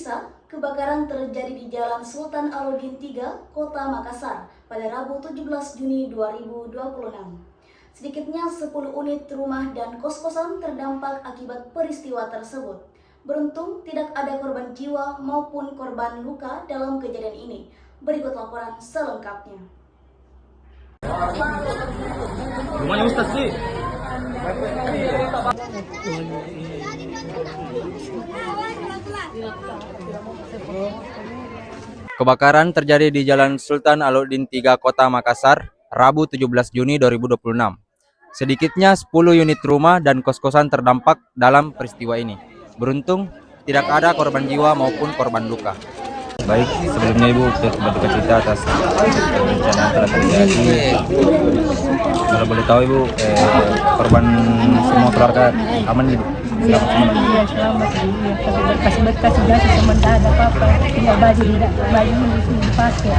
Pemirsa, kebakaran terjadi di Jalan Sultan Alauddin 3, Kota Makassar pada Rabu 17 Juni 2026. Sedikitnya 10 unit rumah dan kos-kosan terdampak akibat peristiwa tersebut. Beruntung tidak ada korban jiwa maupun korban luka dalam kejadian ini. Berikut laporan selengkapnya. Gimana Ustaz sih? Kebakaran terjadi di Jalan Sultan Alauddin 3 Kota Makassar, Rabu 17 Juni 2026. Sedikitnya 10 unit rumah dan kos-kosan terdampak dalam peristiwa ini. Beruntung, tidak ada korban jiwa maupun korban luka. Baik, sebelumnya Ibu saya berduka cita atas bencana yang telah terjadi. Kalau boleh tahu Ibu, korban semua keluarga aman Ibu? Selamat semua. Iya, selamat. Tapi berkas-berkas sudah sama tidak ada apa-apa. Ya baju tidak, baju ini dipakai.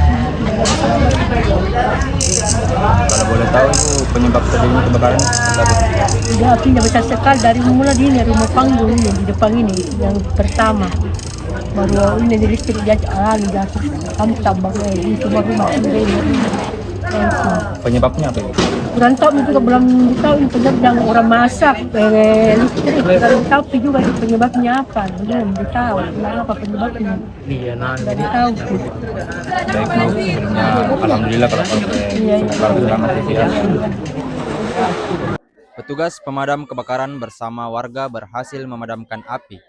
Kalau boleh tahu Ibu, penyebab terjadinya kebakaran apa? Sudah apinya besar sekali dari mula di ini rumah panggung ini di depan ini yang pertama. Baru ini di listrik dia jatuh. Kami tambang ini cuma rumah ini. Penyebabnya apa Ibu? Kurang tahu juga belum tahu ini penyebab orang masak listrik. Kurang tahu juga penyebabnya apa. Belum tahu kenapa penyebabnya. Iya, Dari tahu. Baik Bu, sebelumnya alhamdulillah kalau selamat ya. Petugas pemadam kebakaran bersama warga berhasil memadamkan api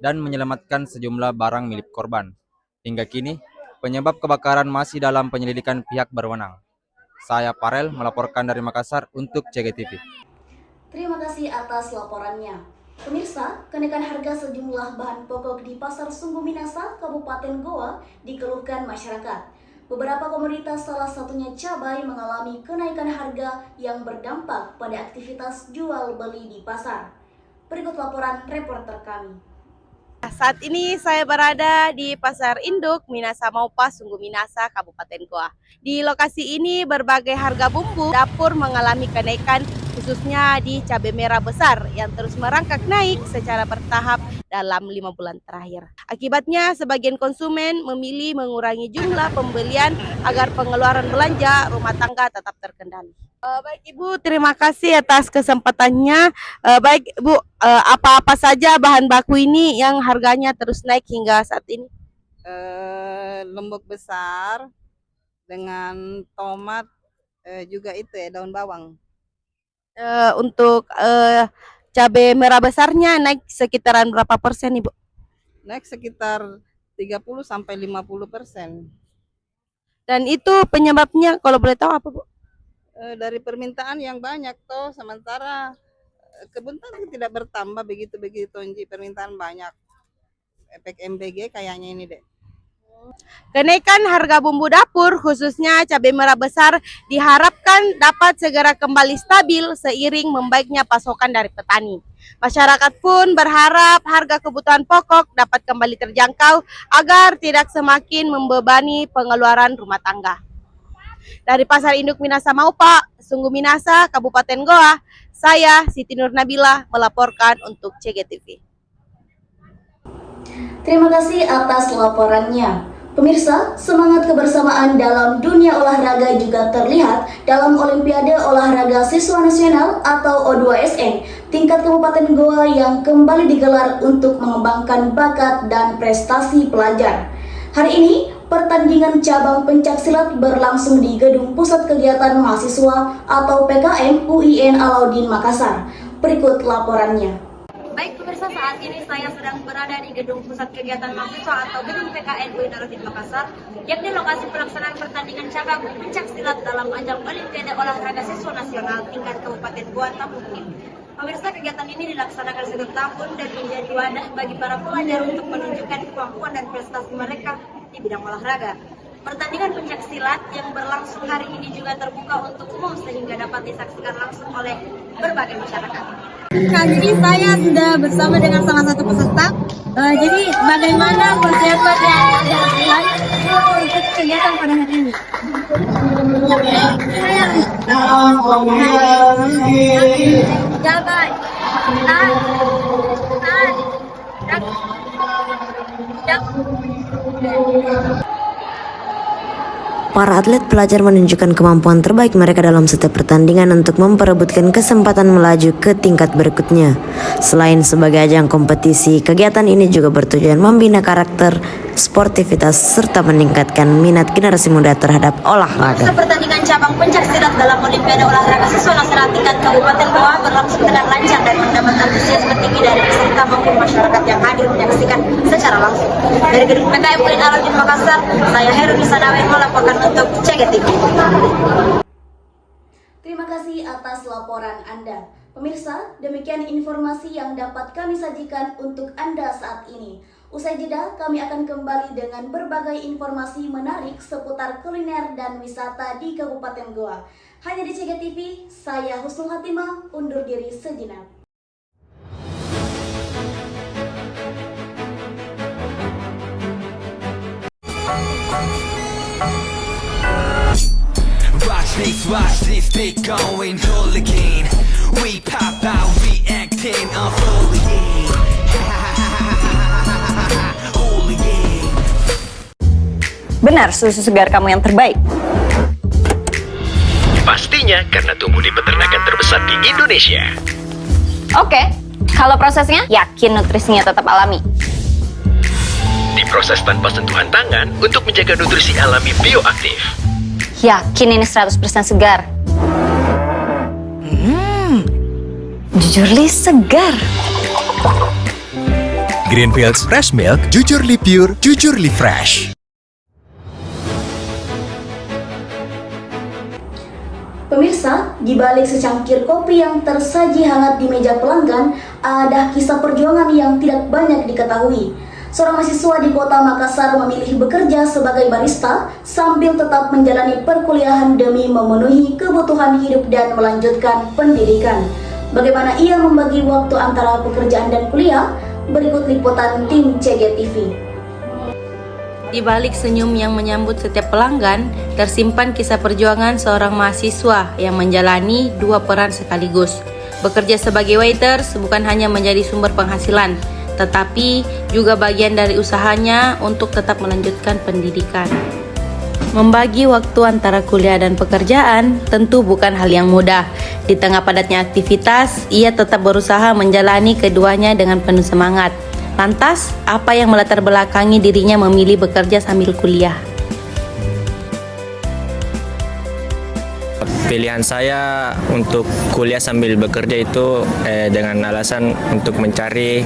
dan menyelamatkan sejumlah barang milik korban. Hingga kini, penyebab kebakaran masih dalam penyelidikan pihak berwenang. Saya Parel melaporkan dari Makassar untuk CGTV. Terima kasih atas laporannya. Pemirsa, kenaikan harga sejumlah bahan pokok di Pasar Sungguh Minasa, Kabupaten Goa dikeluhkan masyarakat. Beberapa komoditas salah satunya cabai mengalami kenaikan harga yang berdampak pada aktivitas jual beli di pasar. Berikut laporan reporter kami. Saat ini saya berada di Pasar Induk Minasa Maupa, Sungguh Minasa, Kabupaten Goa. Di lokasi ini berbagai harga bumbu dapur mengalami kenaikan, khususnya di cabai merah besar yang terus merangkak naik secara bertahap dalam 5 bulan terakhir. Akibatnya sebagian konsumen memilih mengurangi jumlah pembelian agar pengeluaran belanja rumah tangga tetap terkendali. Baik Ibu, terima kasih atas kesempatannya. Baik Ibu, apa-apa saja bahan baku ini yang harganya terus naik hingga saat ini? Lombok besar dengan tomat, juga itu ya daun bawang. Untuk cabai merah besarnya naik sekitaran berapa persen Ibu? Naik sekitar 30-50%. Dan itu penyebabnya kalau boleh tahu apa Bu? Dari permintaan yang banyak toh, sementara kebun tadi tidak bertambah begitu permintaan banyak. Efek MBG kayaknya ini deh. Kenaikan harga bumbu dapur khususnya cabai merah besar diharapkan dapat segera kembali stabil seiring membaiknya pasokan dari petani. Masyarakat pun berharap harga kebutuhan pokok dapat kembali terjangkau agar tidak semakin membebani pengeluaran rumah tangga. Dari Pasar Induk Minasa Maupa, Sungguh Minasa, Kabupaten Goa, saya Siti Nur Nabila melaporkan untuk CGTV. Terima kasih atas laporannya. Pemirsa, semangat kebersamaan dalam dunia olahraga juga terlihat dalam Olimpiade Olahraga Siswa Nasional atau O2SN tingkat Kabupaten Goa yang kembali digelar untuk mengembangkan bakat dan prestasi pelajar. Hari ini, pertandingan cabang pencaksilat berlangsung di Gedung Pusat Kegiatan Mahasiswa atau PKM UIN Alauddin Makassar. Berikut laporannya. Baik pemirsa, saat ini saya sedang berada di Gedung Pusat Kegiatan Mahasiswa atau Gedung PKN UIN Alauddin Makassar, yakni lokasi pelaksanaan pertandingan cabang pencaksilat dalam ajang Olimpiade Olahraga Siswa Nasional tingkat Kabupaten Goa tahun ini. Pemirsa, kegiatan ini dilaksanakan setiap tahun dan menjadi wadah bagi para pelajar untuk menunjukkan kemampuan dan prestasi mereka di bidang olahraga. Pertandingan pencaksilat yang berlangsung hari ini juga terbuka untuk umum sehingga dapat disaksikan langsung oleh berbagai masyarakat. Jadi saya sudah bersama dengan salah satu peserta. Jadi bagaimana persiapan yang dilakukan untuk kegiatan pada hari ini? Jabat. undang. Para atlet pelajar menunjukkan kemampuan terbaik mereka dalam setiap pertandingan untuk memperebutkan kesempatan melaju ke tingkat berikutnya. Selain sebagai ajang kompetisi, kegiatan ini juga bertujuan membina karakter, sportivitas, serta meningkatkan minat generasi muda terhadap olahraga. Pertandingan cabang pencak silat dalam Olimpiade Olahraga Siswa Nasional tingkat Kabupaten Goa berlangsung dengan lancar dan mendapat antusiasme tinggi dari peserta maupun masyarakat yang hadir menyaksikan secara langsung. Dari gedung PKM Ulin Alauddin Makassar, saya Heru Nisanawen melaporkan untuk CGTV. Terima kasih atas laporan Anda. Pemirsa, demikian informasi yang dapat kami sajikan untuk Anda saat ini. Usai jeda, kami akan kembali dengan berbagai informasi menarik seputar kuliner dan wisata di Kabupaten Goa. Hanya di CGTV, saya Husnul Hatimah, undur diri sejenak. Watch this, big going hooligan. We pop out, reacting on hooligan. Hooligan. Benar, susu segar kamu yang terbaik. Pastinya karena tumbuh di peternakan terbesar di Indonesia. Oke, kalau prosesnya, yakin nutrisinya tetap alami. Diproses tanpa sentuhan tangan untuk menjaga nutrisi alami bioaktif. Yakin ini 100% segar. Jujurly segar. Greenfields Fresh Milk, Jujurly Pure, Jujurly Fresh. Pemirsa, di balik secangkir kopi yang tersaji hangat di meja pelanggan, ada kisah perjuangan yang tidak banyak diketahui. Seorang mahasiswa di kota Makassar memilih bekerja sebagai barista sambil tetap menjalani perkuliahan demi memenuhi kebutuhan hidup dan melanjutkan pendidikan. Bagaimana ia membagi waktu antara pekerjaan dan kuliah? Berikut liputan tim CGTV. Di balik senyum yang menyambut setiap pelanggan, tersimpan kisah perjuangan seorang mahasiswa yang menjalani dua peran sekaligus. Bekerja sebagai waiters bukan hanya menjadi sumber penghasilan, tetapi juga bagian dari usahanya untuk tetap melanjutkan pendidikan. Membagi waktu antara kuliah dan pekerjaan tentu bukan hal yang mudah. Di tengah padatnya aktivitas, ia tetap berusaha menjalani keduanya dengan penuh semangat. Lantas, apa yang melatar belakangi dirinya memilih bekerja sambil kuliah? Pilihan saya untuk kuliah sambil bekerja itu dengan alasan untuk mencari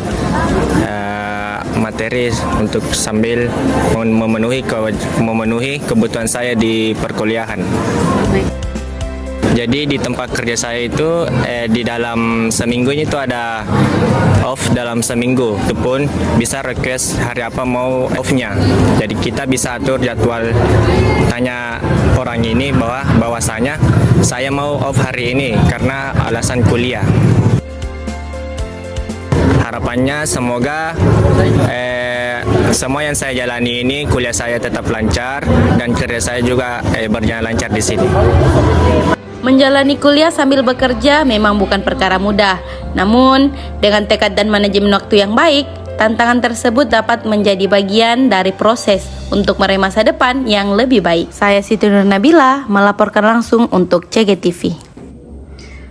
materi untuk sambil memenuhi kebutuhan saya di perkuliahan. Jadi di tempat kerja saya itu di dalam seminggunya itu ada off dalam seminggu. Itu pun bisa request hari apa mau off-nya. Jadi kita bisa atur jadwal, tanya orang ini bahwasanya saya mau off hari ini karena alasan kuliah. Harapannya semoga semua yang saya jalani ini kuliah saya tetap lancar dan kerja saya juga berjalan lancar di sini. Menjalani kuliah sambil bekerja memang bukan perkara mudah. Namun, dengan tekad dan manajemen waktu yang baik, tantangan tersebut dapat menjadi bagian dari proses untuk meraih masa depan yang lebih baik. Saya Siti Nur Nabila melaporkan langsung untuk CGTV.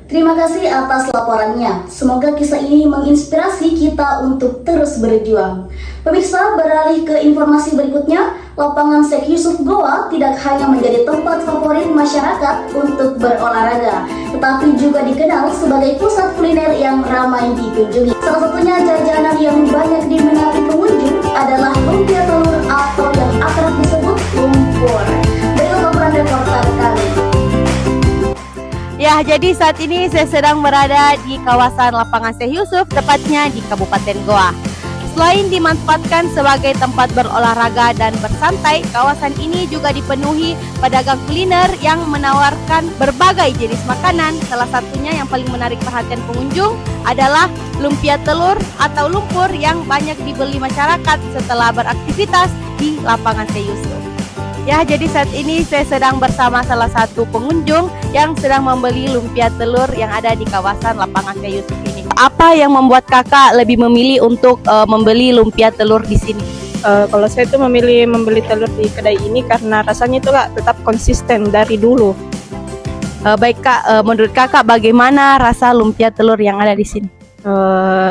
Terima kasih atas laporannya. Semoga kisah ini menginspirasi kita untuk terus berjuang. Pemirsa, beralih ke informasi berikutnya, lapangan Sheikh Yusuf Goa tidak hanya menjadi tempat favorit masyarakat untuk berolahraga, tetapi juga dikenal sebagai pusat kuliner yang ramai dikunjungi. Salah satunya jajanan yang banyak diminati pengunjung adalah lumpia telur atau yang akrab disebut lumpur. Berikut laporan reporter kami. Ya, jadi saat ini saya sedang berada di kawasan lapangan Sheikh Yusuf, tepatnya di Kabupaten Goa. Selain dimanfaatkan sebagai tempat berolahraga dan bersantai, kawasan ini juga dipenuhi pedagang kuliner yang menawarkan berbagai jenis makanan. Salah satunya yang paling menarik perhatian pengunjung adalah lumpia telur atau lumpur yang banyak dibeli masyarakat setelah beraktivitas di lapangan Sheikh Yusuf. Ya, jadi saat ini saya sedang bersama salah satu pengunjung yang sedang membeli lumpia telur yang ada di kawasan lapangan Sheikh Yusuf ini. Apa yang membuat kakak lebih memilih untuk membeli lumpia telur di sini? Kalau saya tuh memilih membeli telur di kedai ini karena rasanya itu Kak tetap konsisten dari dulu. Baik Kak, menurut Kakak bagaimana rasa lumpia telur yang ada di sini?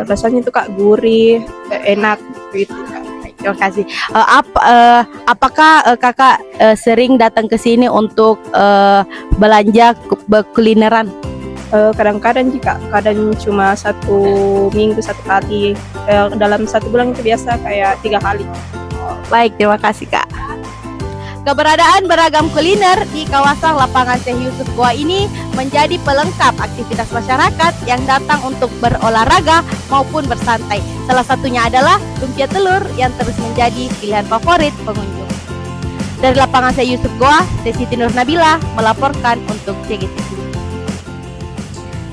Rasanya itu Kak gurih, enak gitu Kak. Terima kasih. Apakah Kakak sering datang ke sini untuk belanja kulineran? Kadang-kadang jika kadang cuma 1 minggu 1 kali, dalam 1 bulan itu biasa kayak 3 kali. Baik, terima kasih Kak. Keberadaan beragam kuliner di kawasan lapangan Syekh Yusuf Goa ini menjadi pelengkap aktivitas masyarakat yang datang untuk berolahraga maupun bersantai. Salah satunya adalah lumpia telur yang terus menjadi pilihan favorit pengunjung. Dari lapangan Syekh Yusuf Goa, saya Siti Nur Nabila melaporkan untuk CGTV.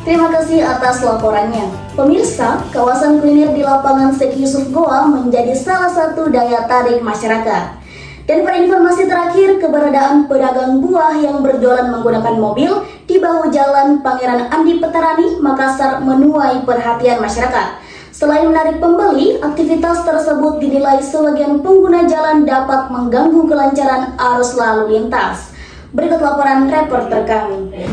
Terima kasih atas laporannya. Pemirsa, kawasan kuliner di lapangan Syekh Yusuf Goa menjadi salah satu daya tarik masyarakat. Dan pada informasi terakhir, keberadaan pedagang buah yang berjualan menggunakan mobil di bahu jalan Pangeran Andi Petarani, Makassar menuai perhatian masyarakat. Selain menarik pembeli, aktivitas tersebut dinilai sebagian pengguna jalan dapat mengganggu kelancaran arus lalu lintas. Berikut laporan reporter kami.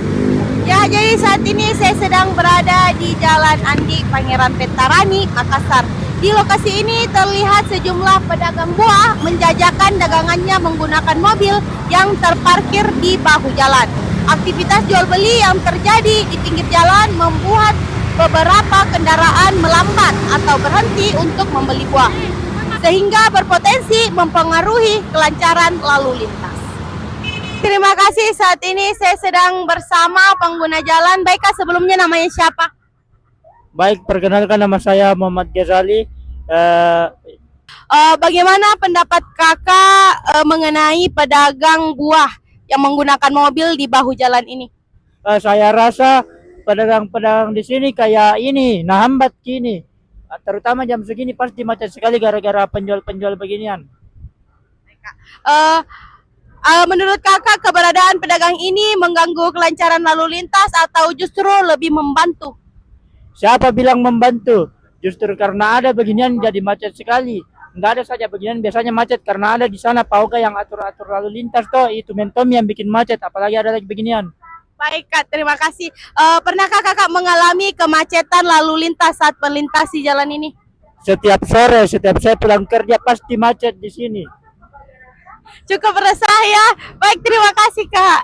Ya, jadi saat ini saya sedang berada di Jalan Andi Pangeran Petarani, Makassar. Di lokasi ini terlihat sejumlah pedagang buah menjajakan dagangannya menggunakan mobil yang terparkir di bahu jalan. Aktivitas jual beli yang terjadi di pinggir jalan membuat beberapa kendaraan melambat atau berhenti untuk membeli buah, sehingga berpotensi mempengaruhi kelancaran lalu lintas. Terima kasih, saat ini saya sedang bersama pengguna jalan. Baik Kak, sebelumnya namanya siapa? Baik, perkenalkan nama saya Muhammad Ghazali. Bagaimana pendapat Kakak mengenai pedagang buah yang menggunakan mobil di bahu jalan ini? Saya rasa pedagang-pedagang di sini kayak ini, nah hambat kini. Terutama jam segini pasti macet sekali gara-gara penjual-penjual beginian. Menurut Kakak, keberadaan pedagang ini mengganggu kelancaran lalu lintas atau justru lebih membantu? Siapa bilang membantu? Justru karena ada beginian jadi macet sekali. Nggak ada saja beginian biasanya macet karena ada di sana pauga yang atur-atur lalu lintas toh, itu mentom yang bikin macet, apalagi ada lagi beginian. Baik Kak, terima kasih. Pernahkah Kakak mengalami kemacetan lalu lintas saat melintasi jalan ini? Setiap sore, setiap saya pulang kerja pasti macet di sini. Cukup resah ya. Baik, terima kasih Kak.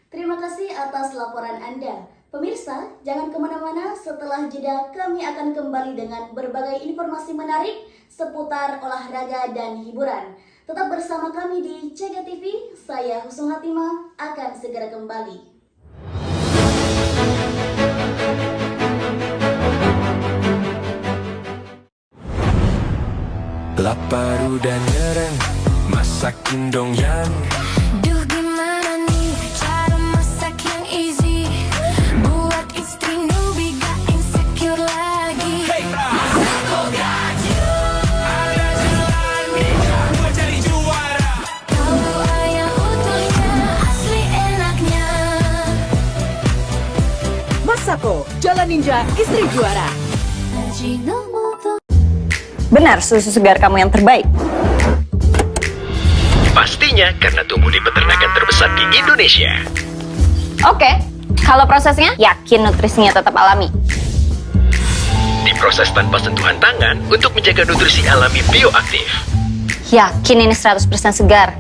Terima kasih atas laporan Anda. Pemirsa, jangan kemana-mana, setelah jeda kami akan kembali dengan berbagai informasi menarik seputar olahraga dan hiburan. Tetap bersama kami di CGTV, saya Husnul Hatimah akan segera kembali. Lapar udah nyerang, masakin dong yang Masako, Jalan Ninja, istri juara. Benar, susu segar kamu yang terbaik. Pastinya karena tumbuh di peternakan terbesar di Indonesia. Oke, kalau prosesnya, yakin nutrisinya tetap alami. Diproses tanpa sentuhan tangan untuk menjaga nutrisi alami bioaktif. Yakin ini 100% segar.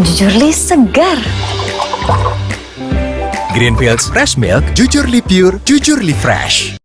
Jujurly segar. Greenfields Fresh Milk, Jujurly Pure, Jujurly Fresh.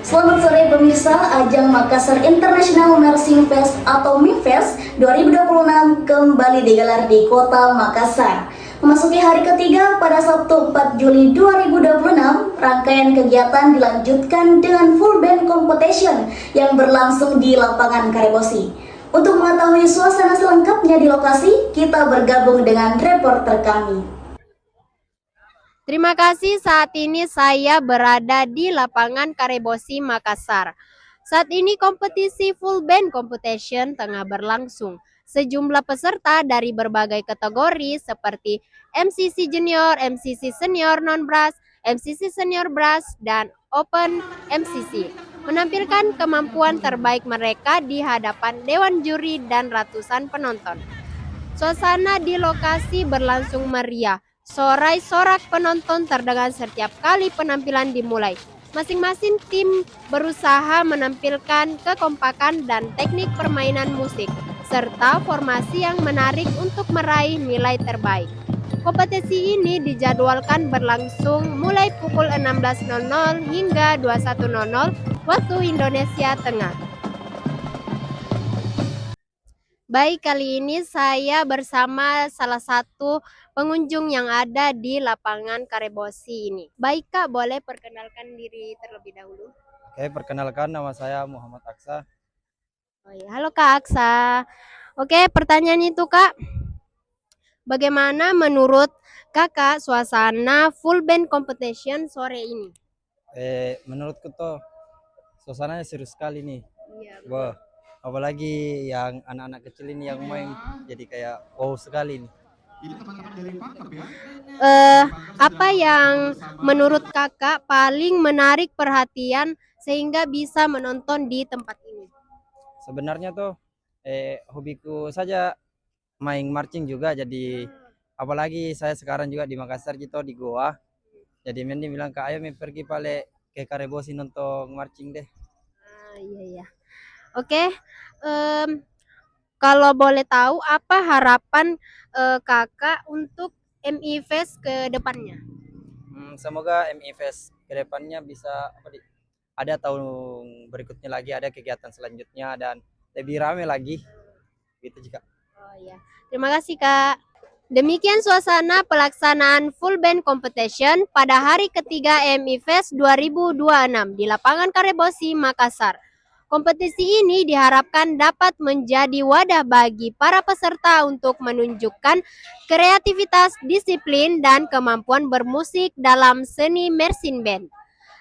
Selamat sore pemirsa, ajang Makassar International Nursing Fest atau MIFest 2026 kembali digelar di Kota Makassar. Memasuki hari ketiga pada Sabtu 4 Juli 2026, rangkaian kegiatan dilanjutkan dengan full band competition yang berlangsung di lapangan Karebosi. Untuk mengetahui suasana selengkapnya di lokasi, kita bergabung dengan reporter kami. Terima kasih, saat ini saya berada di lapangan Karebosi, Makassar. Saat ini kompetisi full band competition tengah berlangsung. sejumlah peserta dari berbagai kategori seperti MCC Junior, MCC Senior Non-Brass, MCC Senior Brass, dan Open MCC, menampilkan kemampuan terbaik mereka di hadapan dewan juri dan ratusan penonton. Suasana di lokasi berlangsung meriah. Sorak penonton terdengar setiap kali penampilan dimulai. Masing-masing tim berusaha menampilkan kekompakan dan teknik permainan musik, serta formasi yang menarik untuk meraih nilai terbaik. Kompetisi ini dijadwalkan berlangsung mulai pukul 16.00 hingga 21.00 waktu Indonesia Tengah. Baik, kali ini saya bersama salah satu pengunjung yang ada di lapangan Karebosi ini. Baik Kak, boleh perkenalkan diri terlebih dahulu? Oke, perkenalkan nama saya Muhammad Aksa. Oh ya, halo Kak Aksa. Oke, pertanyaan itu Kak. Bagaimana menurut Kakak suasana full band competition sore ini? Menurutku tuh suasananya seru sekali nih. Iya. Wah, apalagi yang anak-anak kecil ini yang main, jadi kayak wow sekali nih. Apa yang menurut Kakak paling menarik perhatian sehingga bisa menonton di tempat ini? Sebenarnya tuh hobiku saja main marching juga, jadi apalagi saya sekarang juga di Makassar gitu di Goa. Jadi Mendi bilang Kak, ayo pergi pale ke Karebosi nonton marching deh. Iya. Oke, kalau boleh tahu apa harapan Kakak untuk MI Fest ke depannya? Semoga MI Fest ke depannya bisa ada tahun berikutnya lagi, ada kegiatan selanjutnya dan lebih ramai lagi. Gitu juga. Oh ya. Terima kasih Kak. Demikian suasana pelaksanaan full band competition pada hari ketiga MI Fest 2026 di lapangan Karebosi, Makassar. Kompetisi ini diharapkan dapat menjadi wadah bagi para peserta untuk menunjukkan kreativitas, disiplin, dan kemampuan bermusik dalam seni marching band.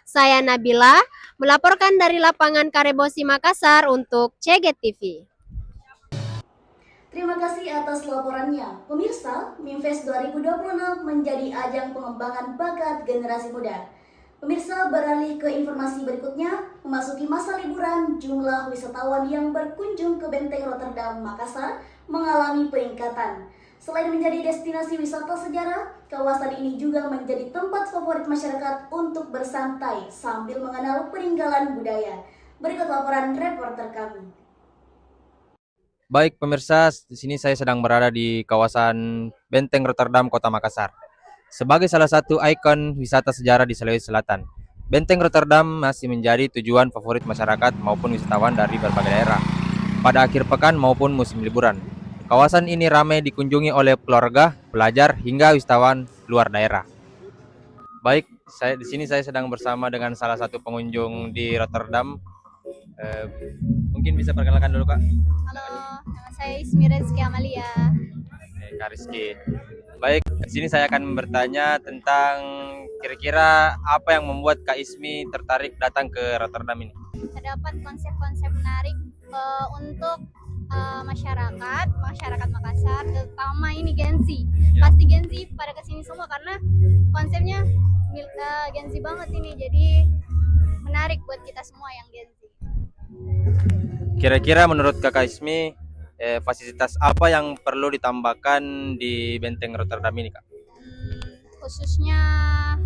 Saya Nabila, melaporkan dari lapangan Karebosi, Makassar untuk CG TV. Terima kasih atas laporannya. Pemirsa, MIFES 2026 menjadi ajang pengembangan bakat generasi muda. Pemirsa, beralih ke informasi berikutnya. Memasuki masa liburan, jumlah wisatawan yang berkunjung ke Benteng Rotterdam, Makassar mengalami peningkatan. Selain menjadi destinasi wisata sejarah, kawasan ini juga menjadi tempat favorit masyarakat untuk bersantai sambil mengenal peninggalan budaya. Berikut laporan reporter kami. Baik pemirsa, di sini saya sedang berada di kawasan Benteng Rotterdam, Kota Makassar. Sebagai salah satu ikon wisata sejarah di Sulawesi Selatan, Benteng Rotterdam masih menjadi tujuan favorit masyarakat maupun wisatawan dari berbagai daerah pada akhir pekan maupun musim liburan. Kawasan ini ramai dikunjungi oleh keluarga, pelajar, hingga wisatawan luar daerah. Baik, di sini saya sedang bersama dengan salah satu pengunjung di Rotterdam. Mungkin bisa perkenalkan dulu Kak. Halo, nama saya Ismi Rezki Amalia. Kak Rizky. Baik, di sini saya akan bertanya tentang kira-kira apa yang membuat Kak Ismi tertarik datang ke Rotterdam ini. Terdapat konsep-konsep menarik untuk masyarakat Makassar, terutama ini Gen Z. Ya. Pasti Gen Z pada kesini semua karena konsepnya Gen Z banget ini, jadi menarik buat kita semua yang Gen Z. Kira-kira menurut Kakak Ismi, fasilitas apa yang perlu ditambahkan di Benteng Rotterdam ini, Kak? Khususnya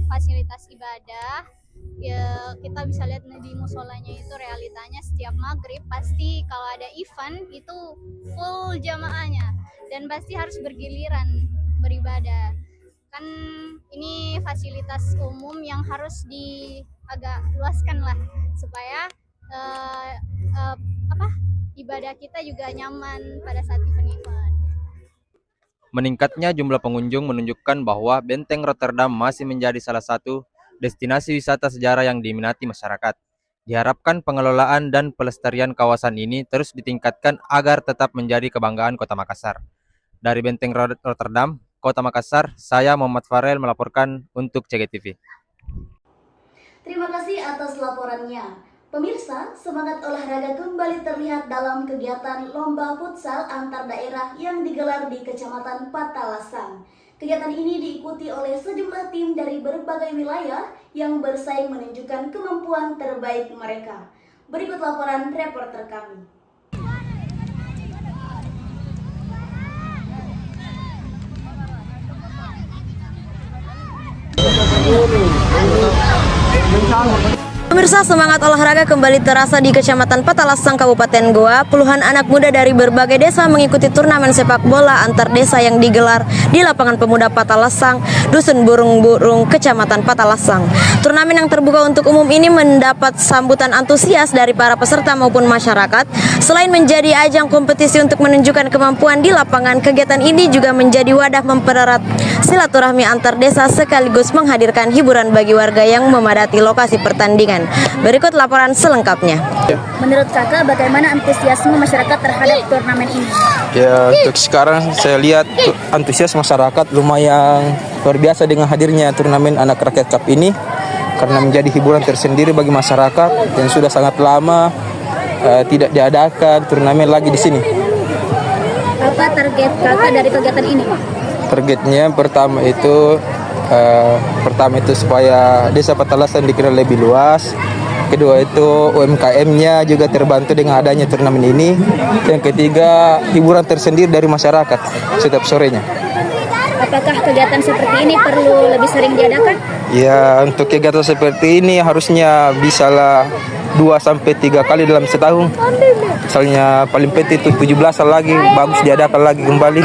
fasilitas ibadah, ya kita bisa lihat di musolanya itu realitanya setiap maghrib pasti kalau ada event itu full jamaahnya dan pasti harus bergiliran beribadah. Kan ini fasilitas umum yang harus agak luaskan lah supaya ibadah kita juga nyaman pada saat event-event. Meningkatnya jumlah pengunjung menunjukkan bahwa Benteng Rotterdam masih menjadi salah satu destinasi wisata sejarah yang diminati masyarakat. Diharapkan pengelolaan dan pelestarian kawasan ini terus ditingkatkan agar tetap menjadi kebanggaan Kota Makassar. Dari Benteng Rotterdam, Kota Makassar, saya Muhammad Farel melaporkan untuk CGTV. Terima kasih atas laporannya. Pemirsa, semangat olahraga kembali terlihat dalam kegiatan lomba futsal antar daerah yang digelar di Kecamatan Patalasang. Kegiatan ini diikuti oleh sejumlah tim dari berbagai wilayah yang bersaing menunjukkan kemampuan terbaik mereka. Berikut laporan reporter kami. Pemirsa, semangat olahraga kembali terasa di Kecamatan Patalasang, Kabupaten Goa. Puluhan anak muda dari berbagai desa mengikuti turnamen sepak bola antar desa yang digelar di lapangan pemuda Patalasang, Dusun Burung-Burung, Kecamatan Patalasang. Turnamen yang terbuka untuk umum ini mendapat sambutan antusias dari para peserta maupun masyarakat. Selain menjadi ajang kompetisi untuk menunjukkan kemampuan di lapangan, kegiatan ini juga menjadi wadah mempererat silaturahmi antar desa sekaligus menghadirkan hiburan bagi warga yang memadati lokasi pertandingan. Berikut laporan selengkapnya. Menurut kakak, bagaimana antusiasme masyarakat terhadap turnamen ini? Ya, untuk sekarang saya lihat antusias masyarakat lumayan luar biasa dengan hadirnya turnamen Anak Rakyat Cup ini, karena menjadi hiburan tersendiri bagi masyarakat dan sudah sangat lama tidak diadakan turnamen lagi di sini. Apa target kakak dari kegiatan ini? Targetnya pertama itu supaya desa Patalasang dikenal lebih luas. Kedua itu UMKM-nya juga terbantu dengan adanya turnamen ini. Yang ketiga, hiburan tersendiri dari masyarakat setiap sorenya. Apakah kegiatan seperti ini perlu lebih sering diadakan? Ya, untuk kegiatan seperti ini harusnya bisalah 2-3 kali dalam setahun. Misalnya paling penting itu 17 lagi, bagus diadakan lagi kembali.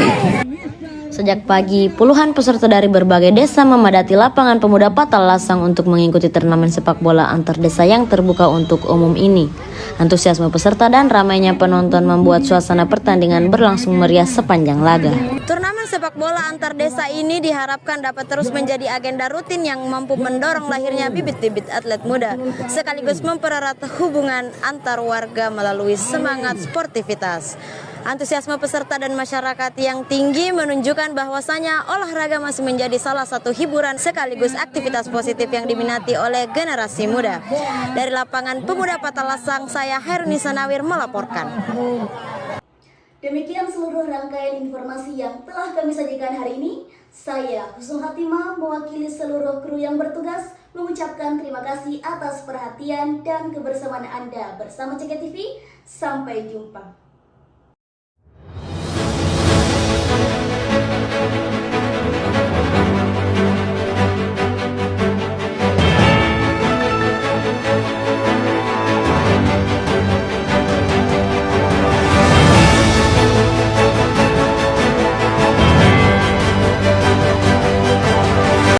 Sejak pagi, puluhan peserta dari berbagai desa memadati lapangan pemuda Patalasang untuk mengikuti turnamen sepak bola antar desa yang terbuka untuk umum ini. Antusiasme peserta dan ramainya penonton membuat suasana pertandingan berlangsung meriah sepanjang laga. Turnamen sepak bola antar desa ini diharapkan dapat terus menjadi agenda rutin yang mampu mendorong lahirnya bibit-bibit atlet muda, sekaligus mempererat hubungan antar warga melalui semangat sportivitas. Antusiasme peserta dan masyarakat yang tinggi menunjukkan bahwasanya olahraga masih menjadi salah satu hiburan sekaligus aktivitas positif yang diminati oleh generasi muda. Dari lapangan pemuda Patalasang, saya Herunisa Nawir melaporkan. Demikian seluruh rangkaian informasi yang telah kami sajikan hari ini. Saya Husnul Hatimah mewakili seluruh kru yang bertugas mengucapkan terima kasih atas perhatian dan kebersamaan Anda bersama CK TV. Sampai jumpa.